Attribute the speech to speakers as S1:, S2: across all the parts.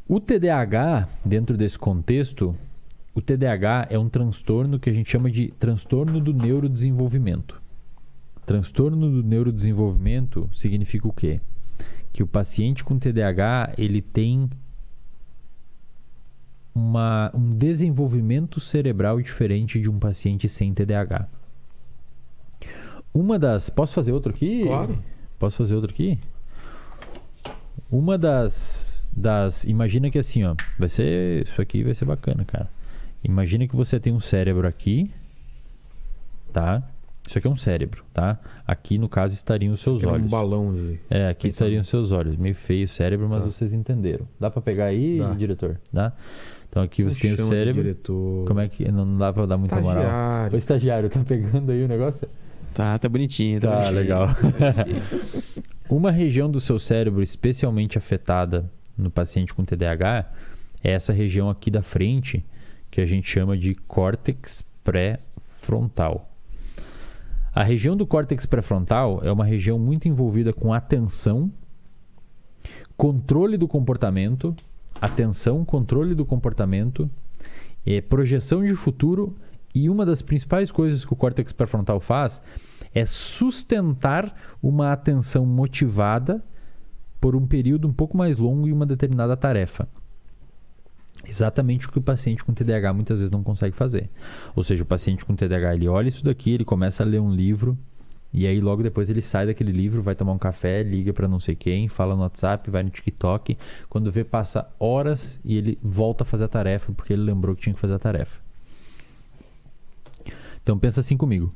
S1: O TDAH, dentro desse contexto, o TDAH é um transtorno que a gente chama de transtorno do neurodesenvolvimento. Transtorno do neurodesenvolvimento significa o quê? Que o paciente com TDAH, ele tem um desenvolvimento cerebral diferente de um paciente sem TDAH. Posso fazer outro aqui?
S2: Claro.
S1: Posso fazer outro aqui? Uma das... Imagina que assim, ó, isso aqui vai ser bacana, cara. Imagina que você tem um cérebro aqui, tá? Isso aqui é um cérebro, tá? Aqui, no caso, estariam os seus olhos.
S2: Um balão de...
S1: Aqui estariam os seus olhos. Meio feio o cérebro, mas vocês entenderam. Dá pra pegar aí, diretor? Dá? Então aqui você tem o cérebro. Como é que... Não dá pra dar muita moral. O estagiário tá pegando aí o negócio?
S3: Tá bonitinho.
S1: Tá
S3: bonitinho.
S1: Legal. Uma região do seu cérebro especialmente afetada no paciente com TDAH é essa região aqui da frente, que a gente chama de córtex pré-frontal. A região do córtex pré-frontal é uma região muito envolvida com atenção, controle do comportamento, projeção de futuro, e uma das principais coisas que o córtex pré-frontal faz é sustentar uma atenção motivada por um período um pouco mais longo em uma determinada tarefa. Exatamente o que o paciente com TDAH muitas vezes não consegue fazer. Ou seja, o paciente com TDAH, ele olha isso daqui, ele começa a ler um livro, e aí logo depois ele sai daquele livro, vai tomar um café, liga para não sei quem, fala no WhatsApp, vai no TikTok. Quando vê, passa horas e ele volta a fazer a tarefa porque ele lembrou que tinha que fazer a tarefa. Então pensa assim comigo.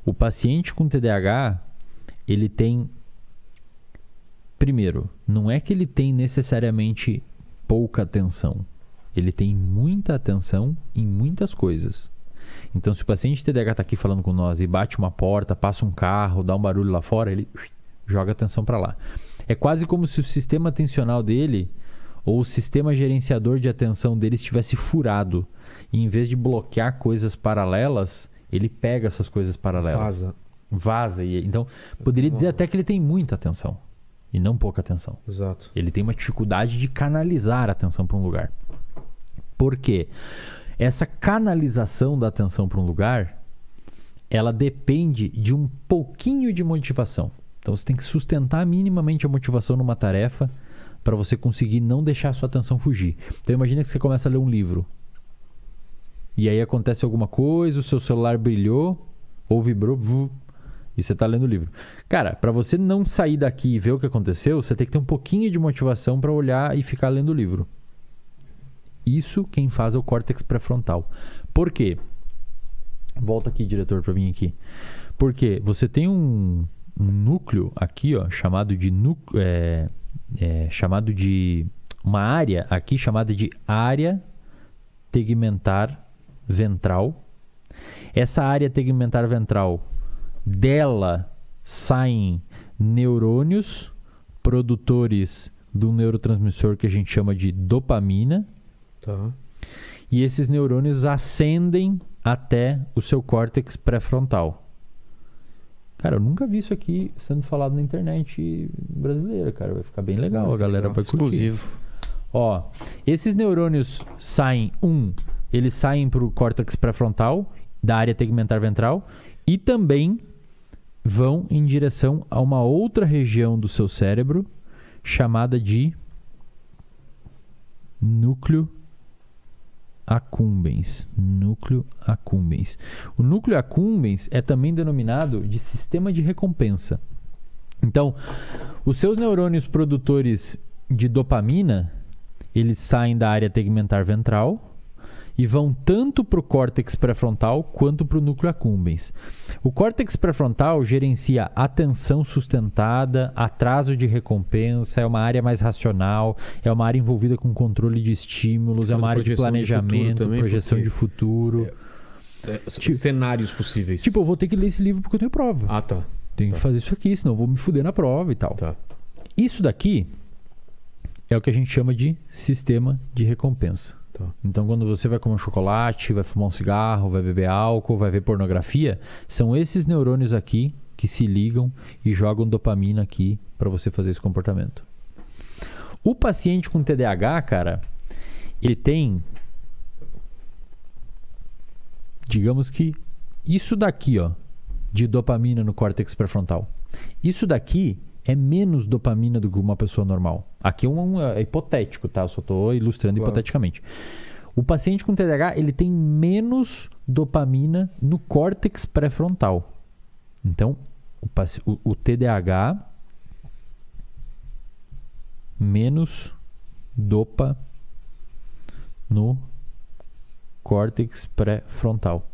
S1: O paciente com TDAH, ele tem... Primeiro, não é que ele tem necessariamente pouca atenção. Ele tem muita atenção em muitas coisas. Então, se o paciente TDAH está aqui falando com nós e bate uma porta, passa um carro, dá um barulho lá fora, ele joga a atenção para lá. É quase como se o sistema atencional dele ou o sistema gerenciador de atenção dele estivesse furado. E em vez de bloquear coisas paralelas, ele pega essas coisas paralelas. Vaza. Então, poderia dizer até que ele tem muita atenção e não pouca atenção.
S2: Exato.
S1: Ele tem uma dificuldade de canalizar a atenção para um lugar. Por quê? Essa canalização da atenção para um lugar, ela depende de um pouquinho de motivação. Então você tem que sustentar minimamente a motivação numa tarefa para você conseguir não deixar a sua atenção fugir. Então imagina que você começa a ler um livro. E aí acontece alguma coisa, o seu celular brilhou ou vibrou, e você está lendo o livro. Cara, para você não sair daqui e ver o que aconteceu, você tem que ter um pouquinho de motivação para olhar e ficar lendo o livro. Isso quem faz é o córtex pré-frontal. Por quê? Volta aqui, diretor, para mim aqui. Porque você tem um núcleo aqui, ó, chamado de uma área aqui chamada de área tegmentar ventral. Essa área tegmentar ventral, dela saem neurônios produtores de um neurotransmissor que a gente chama de dopamina.
S2: Tá.
S1: E esses neurônios ascendem até o seu córtex pré-frontal. Cara, eu nunca vi isso aqui sendo falado na internet brasileira, cara. Vai ficar bem legal, a galera vai curtir.
S3: Exclusivo.
S1: Ó, esses neurônios saem, eles saem para o córtex pré-frontal, da área tegmentar ventral, e também vão em direção a uma outra região do seu cérebro, chamada de núcleo accumbens. Núcleo accumbens. O núcleo accumbens é também denominado de sistema de recompensa. Então, os seus neurônios produtores de dopamina, eles saem da área tegmentar ventral e vão tanto para o córtex pré-frontal quanto para o núcleo accumbens. O córtex pré-frontal gerencia atenção sustentada, atraso de recompensa, é uma área mais racional, é uma área envolvida com controle de estímulos, é uma área de planejamento,
S2: também,
S1: projeção de futuro.
S2: Cenários possíveis.
S1: Tipo, eu vou ter que ler esse livro porque eu tenho prova.
S2: Ah, tá.
S1: Tenho que fazer isso aqui, senão eu vou me fuder na prova e tal.
S2: Tá.
S1: Isso daqui é o que a gente chama de sistema de recompensa.
S2: Tá.
S1: Então, quando você vai comer um chocolate, vai fumar um cigarro, vai beber álcool, vai ver pornografia, são esses neurônios aqui que se ligam e jogam dopamina aqui para você fazer esse comportamento. O paciente com TDAH, cara, ele tem, digamos que isso daqui, ó, de dopamina no córtex pré-frontal. Isso daqui é menos dopamina do que uma pessoa normal. Aqui é hipotético, tá? Eu só estou ilustrando hipoteticamente. O paciente com TDAH, ele tem menos dopamina no córtex pré-frontal. Então, o TDAH, menos dopa no córtex pré-frontal.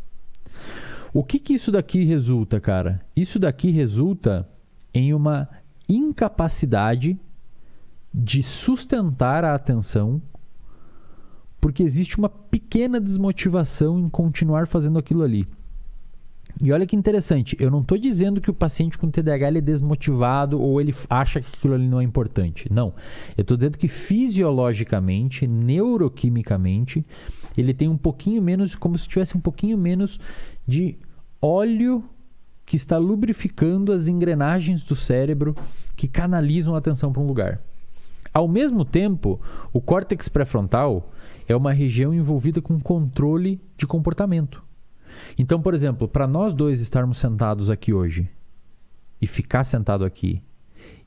S1: O que isso daqui resulta, cara? Isso daqui resulta em uma incapacidade de sustentar a atenção, porque existe uma pequena desmotivação em continuar fazendo aquilo ali. E olha que interessante, eu não estou dizendo que o paciente com TDAH ele é desmotivado ou ele acha que aquilo ali não é importante. Não. Eu estou dizendo que fisiologicamente, neuroquimicamente, ele tem um pouquinho menos, como se tivesse um pouquinho menos de óleo que está lubrificando as engrenagens do cérebro que canalizam a atenção para um lugar. Ao mesmo tempo, o córtex pré-frontal é uma região envolvida com controle de comportamento. Então, por exemplo, para nós dois estarmos sentados aqui hoje e ficar sentado aqui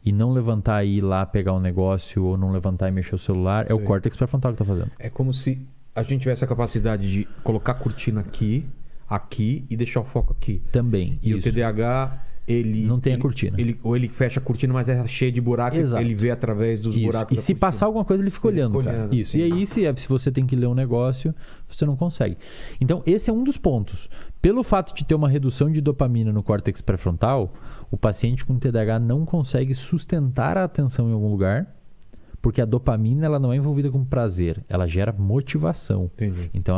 S1: e não levantar e ir lá pegar um negócio ou não levantar e mexer o celular, é o córtex pré-frontal que está fazendo.
S2: É como se a gente tivesse a capacidade de colocar a cortina aqui e deixar o foco aqui.
S1: Também.
S2: E
S1: isso.
S2: o TDAH, ele...
S1: Não tem a cortina.
S2: Ou ele fecha a cortina, mas é cheio de buracos.
S1: Exato.
S2: Ele vê através dos
S1: Isso.
S2: buracos
S1: E
S2: da
S1: se
S2: cortina.
S1: passar alguma coisa, ele fica olhando, cara. Isso.
S2: Sim.
S1: E aí, se você tem que ler um negócio, você não consegue. Então, esse é um dos pontos. Pelo fato de ter uma redução de dopamina no córtex pré-frontal, o paciente com TDAH não consegue sustentar a atenção em algum lugar, porque a dopamina ela não é envolvida com prazer, ela gera motivação.
S2: Entendi.
S1: Então,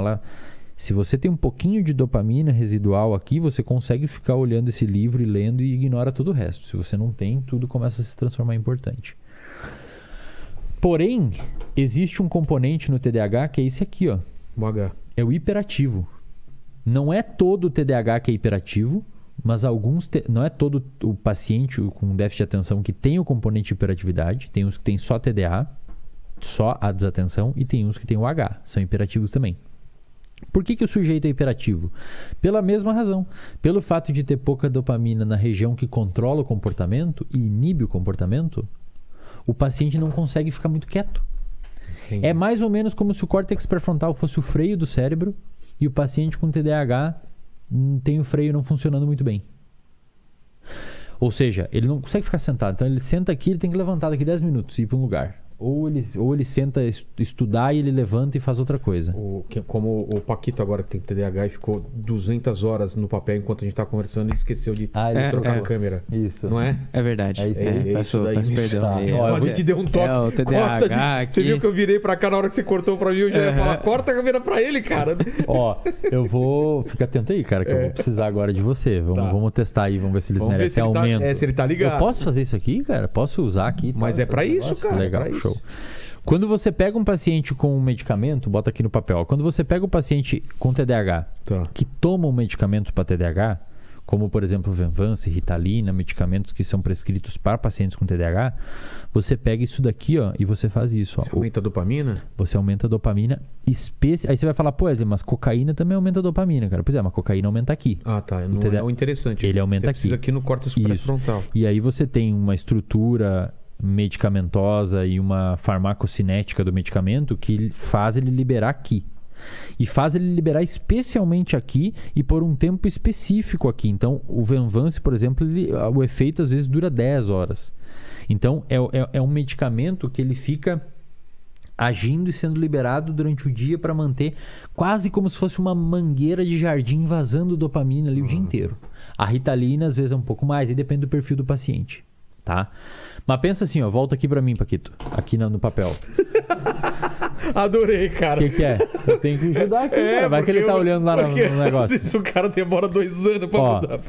S1: se você tem um pouquinho de dopamina residual aqui, você consegue ficar olhando esse livro e lendo e ignora todo o resto. Se você não tem, tudo começa a se transformar em importante. Porém, existe um componente no TDAH que é esse aqui, ó.
S2: O H.
S1: É o hiperativo. Não é todo o TDAH que é hiperativo, mas não é todo o paciente com déficit de atenção que tem o componente de hiperatividade. Tem uns que tem só TDA, só a desatenção, e tem uns que tem o H, são hiperativos também. Por que o sujeito é hiperativo? Pela mesma razão. Pelo fato de ter pouca dopamina na região que controla o comportamento e inibe o comportamento, o paciente não consegue ficar muito quieto.
S2: Entendi.
S1: É mais ou menos como se o córtex pré-frontal fosse o freio do cérebro e o paciente com TDAH tem o freio não funcionando muito bem. Ou seja, ele não consegue ficar sentado. Então ele senta aqui, ele tem que levantar daqui 10 minutos e ir para um lugar. Ou ele senta estudar e ele levanta e faz outra coisa.
S2: Como o Paquito agora que tem TDAH e ficou 200 horas no papel enquanto a gente tá conversando e esqueceu de trocar a câmera.
S1: Isso.
S2: Não é?
S3: É verdade.
S1: É isso
S3: É, peço perdão.
S1: Tá.
S3: aí.
S2: A gente deu um toque.
S3: É o TDAH
S2: Você
S3: aqui.
S2: viu que eu virei pra cá na hora que você cortou pra mim, eu já ia falar, corta a câmera pra ele, cara.
S1: Ó, eu vou... Fica atento aí, cara, que eu vou precisar agora de você. Vamos testar aí, vamos ver se eles
S2: Vamos ver
S1: merecem
S2: se ele
S1: aumento.
S2: se ele tá ligado.
S1: Eu posso fazer isso aqui, cara? Posso usar aqui?
S2: Mas é pra isso, cara.
S1: Legal,
S2: é pra
S1: show.
S2: Isso.
S1: Quando você pega um paciente com um medicamento, bota aqui no papel. Quando você pega um paciente com TDAH que toma um medicamento para TDAH, como por exemplo Venvance, Ritalina, medicamentos que são prescritos para pacientes com TDAH, você pega isso daqui, ó, e você faz isso. Ó.
S2: Você aumenta a dopamina?
S1: Você aumenta a dopamina. Aí você vai falar, pô, mas cocaína também aumenta a dopamina, cara. Pois é, mas cocaína aumenta aqui.
S2: Ah, tá. Não é o interessante.
S1: Ele aumenta
S2: você
S1: aqui.
S2: Precisa aqui no córtex pré-frontal.
S1: E aí você tem uma estrutura medicamentosa e uma farmacocinética do medicamento que faz ele liberar aqui. E faz ele liberar especialmente aqui e por um tempo específico aqui. Então, o Venvance, por exemplo, o efeito às vezes dura 10 horas. Então, é um medicamento que ele fica agindo e sendo liberado durante o dia para manter quase como se fosse uma mangueira de jardim vazando dopamina ali o dia inteiro. A Ritalina, às vezes, é um pouco mais e depende do perfil do paciente. Tá? Mas pensa assim, ó, volta aqui pra mim, Paquito. Aqui no papel.
S2: Adorei, cara.
S1: O que é? Eu tenho que ajudar aqui, cara. Vai que ele tá olhando lá no negócio.
S2: Se o cara demora 2 anos pra mudar.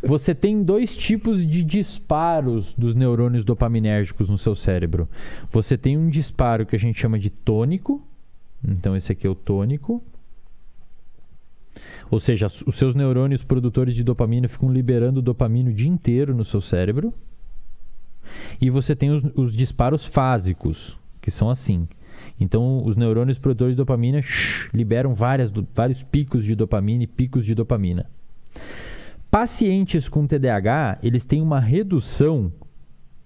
S1: Você tem 2 tipos de disparos dos neurônios dopaminérgicos no seu cérebro. Você tem um disparo que a gente chama de tônico. Então esse aqui é o tônico. Ou seja, os seus neurônios produtores de dopamina ficam liberando dopamina o dia inteiro no seu cérebro. E você tem os disparos fásicos, que são assim. Então, os neurônios produtores de dopamina liberam vários picos de dopamina e picos de dopamina. Pacientes com TDAH, eles têm uma redução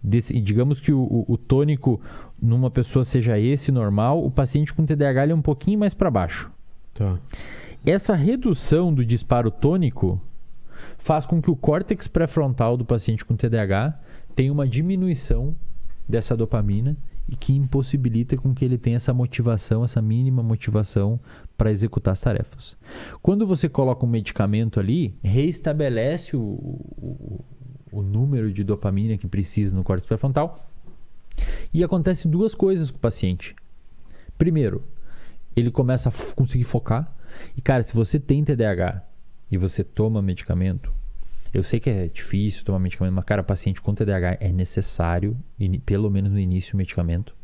S1: digamos que o tônico numa pessoa seja esse normal, o paciente com TDAH ele é um pouquinho mais para baixo.
S2: Tá.
S1: Essa redução do disparo tônico faz com que o córtex pré-frontal do paciente com TDAH tenha uma diminuição dessa dopamina e que impossibilita com que ele tenha essa motivação, essa mínima motivação para executar as tarefas. Quando você coloca um medicamento ali, reestabelece o número de dopamina que precisa no córtex pré-frontal e acontece duas coisas com o paciente. Primeiro, ele começa a conseguir focar. E, cara, se você tem TDAH e você toma medicamento, eu sei que é difícil tomar medicamento, mas, cara, paciente com TDAH é necessário, pelo menos no início, o medicamento.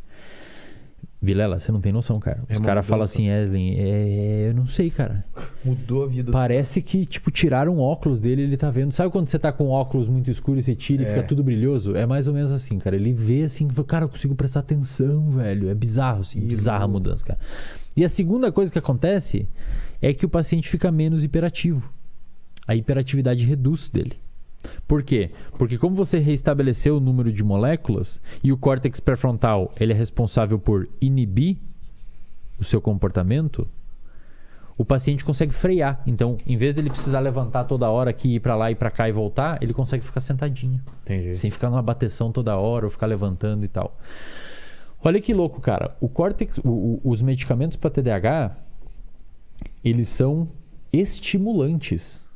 S1: Vilela, você não tem noção, cara. Os caras falam assim, Eslen, eu não sei, cara.
S2: Mudou a vida.
S1: Parece que, tipo, tiraram o óculos dele e ele tá vendo. Sabe quando você tá com um óculos muito escuro e você tira e fica tudo brilhoso? É mais ou menos assim, cara. Ele vê assim, cara, eu consigo prestar atenção, velho. É bizarro, assim, bizarra a mudança, cara. E a segunda coisa que acontece é que o paciente fica menos hiperativo. A hiperatividade reduz dele. Por quê? Porque como você reestabeleceu o número de moléculas e o córtex pré-frontal ele é responsável por inibir o seu comportamento, o paciente consegue frear. Então, em vez dele precisar levantar toda hora aqui, ir para lá e para cá e voltar, ele consegue ficar sentadinho.
S2: Entendi.
S1: Sem ficar numa bateção toda hora ou ficar levantando e tal. Olha que louco, cara. O córtex, os medicamentos para TDAH, eles são estimulantes.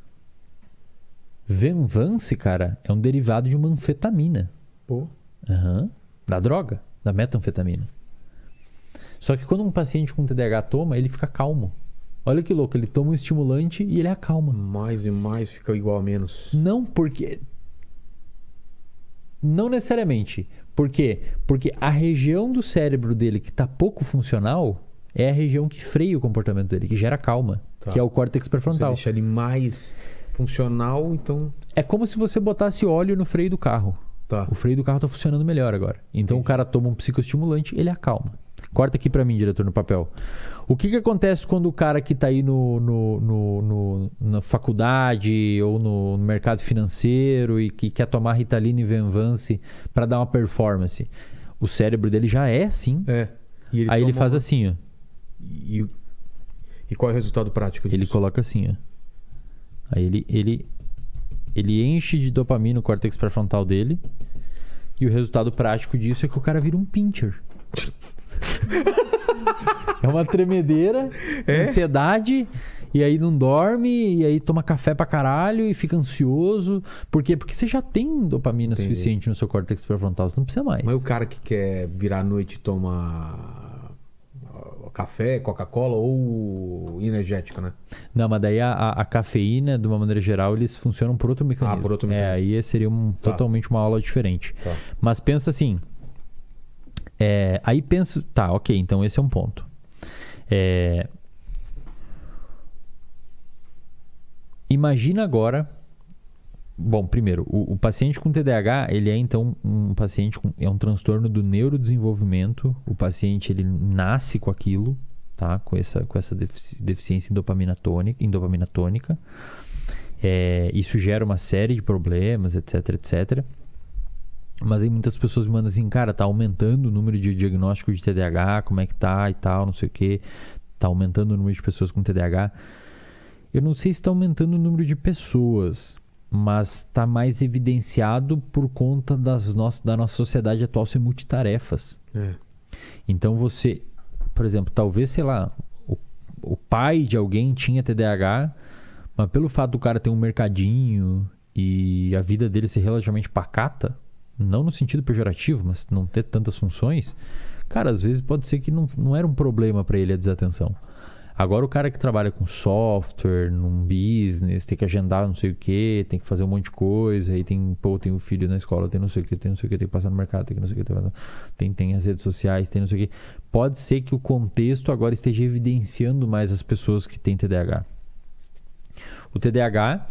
S1: Venvance, cara, é um derivado de uma anfetamina.
S2: Pô.
S1: Da droga, da metanfetamina. Só que quando um paciente com TDAH toma, ele fica calmo. Olha que louco, ele toma um estimulante e ele acalma.
S2: Mais e mais fica igual a menos.
S1: Não, porque... Não necessariamente. Por quê? Porque a região do cérebro dele que está pouco funcional é a região que freia o comportamento dele, que gera calma, que é o córtex pré-frontal.
S2: Você deixa ele mais funcional, então...
S1: É como se você botasse óleo no freio do carro.
S2: Tá.
S1: O freio do carro está funcionando melhor agora. Então o cara toma um psicoestimulante, ele acalma. Corta aqui para mim, diretor, no papel. O que acontece quando o cara que está aí na faculdade ou no mercado financeiro e que quer tomar Ritalina e Venvance para dar uma performance? O cérebro dele já é assim.
S2: E
S1: aí ele faz assim, ó.
S2: E qual é o resultado prático disso?
S1: Ele coloca assim, ó. Aí ele enche de dopamina o córtex pré-frontal dele. E o resultado prático disso é que o cara vira um pincher. É uma tremedeira, ansiedade, e aí não dorme, e aí toma café pra caralho e fica ansioso. Por quê? Porque você já tem dopamina suficiente no seu córtex pré-frontal, você não precisa mais.
S2: Mas o cara que quer virar à noite e toma café, Coca-Cola ou energético, né?
S1: Não, mas daí a cafeína, de uma maneira geral, eles funcionam por outro mecanismo.
S2: Por outro mecanismo.
S1: Aí seria totalmente uma aula diferente.
S2: Tá.
S1: Mas pensa assim... aí penso... Tá, ok, então esse é um ponto. Imagina agora... Bom, primeiro, o paciente com TDAH, ele é então um paciente é um transtorno do neurodesenvolvimento. O paciente, ele nasce com aquilo, tá? Com essa deficiência em dopamina tônica. Isso gera uma série de problemas, etc, etc. Mas aí muitas pessoas me mandam assim, cara, tá aumentando o número de diagnóstico de TDAH, como é que tá e tal, não sei o que. Tá aumentando o número de pessoas com TDAH. Eu não sei se está aumentando o número de pessoas, mas está mais evidenciado por conta da nossa sociedade atual ser multitarefas. Então você, por exemplo, talvez, sei lá, o pai de alguém tinha TDAH, mas pelo fato do cara ter um mercadinho e a vida dele ser relativamente pacata, não no sentido pejorativo, mas não ter tantas funções, cara, às vezes pode ser que não era um problema para ele a desatenção. Agora o cara que trabalha com software, num business, tem que agendar não sei o que, tem que fazer um monte de coisa, aí tem um filho na escola, tem não sei o que, tem que passar no mercado, tem que não sei o que, tem as redes sociais, tem não sei o que. Pode ser que o contexto agora esteja evidenciando mais as pessoas que têm TDAH. O TDAH,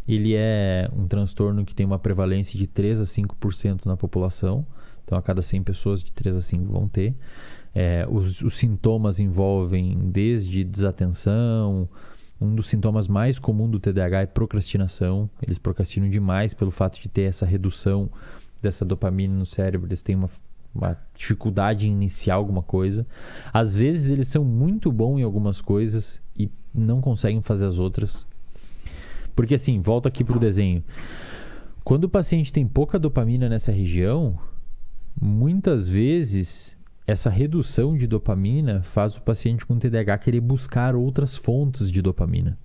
S1: ele é um transtorno que tem uma prevalência de 3 a 5% na população. Então, a cada 100 pessoas, de 3 a 5 vão ter. Os sintomas envolvem desde desatenção. Um dos sintomas mais comuns do TDAH é procrastinação. Eles procrastinam demais pelo fato de ter essa redução dessa dopamina no cérebro. Eles têm uma dificuldade em iniciar alguma coisa. Às vezes eles são muito bons em algumas coisas e não conseguem fazer as outras. Porque assim, volta aqui pro desenho. Quando o paciente tem pouca dopamina nessa região, muitas vezes essa redução de dopamina faz o paciente com TDAH querer buscar outras fontes de dopamina.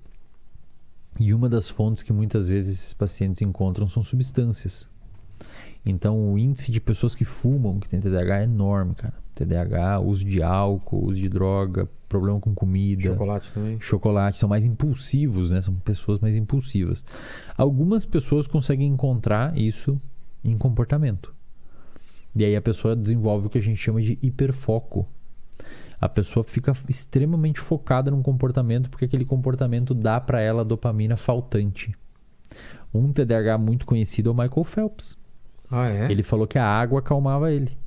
S1: E uma das fontes que muitas vezes esses pacientes encontram são substâncias. Então, o índice de pessoas que fumam, que tem TDAH, é enorme, cara. TDAH, uso de álcool, uso de droga, problema com comida.
S2: Chocolate também.
S1: Chocolate, são mais impulsivos, né? São pessoas mais impulsivas. Algumas pessoas conseguem encontrar isso em comportamento. E aí a pessoa desenvolve o que a gente chama de hiperfoco. A pessoa fica extremamente focada num comportamento porque aquele comportamento dá para ela a dopamina faltante. Um TDAH muito conhecido é o Michael Phelps.
S2: Ah, é?
S1: Ele falou que a água acalmava ele.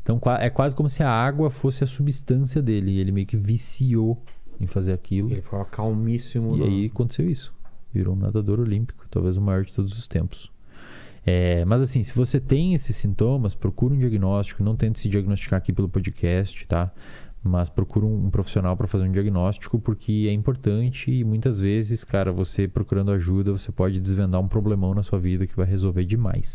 S1: Então é quase como se a água fosse a substância dele. E ele meio que viciou em fazer aquilo.
S2: Ele ficava calmíssimo.
S1: E aí aconteceu isso. Virou um nadador olímpico, talvez o maior de todos os tempos. Mas assim, se você tem esses sintomas, procura um diagnóstico. Não tente se diagnosticar aqui pelo podcast, tá? Mas procura um profissional para fazer um diagnóstico, porque é importante e muitas vezes, cara, você procurando ajuda, você pode desvendar um problemão na sua vida que vai resolver demais.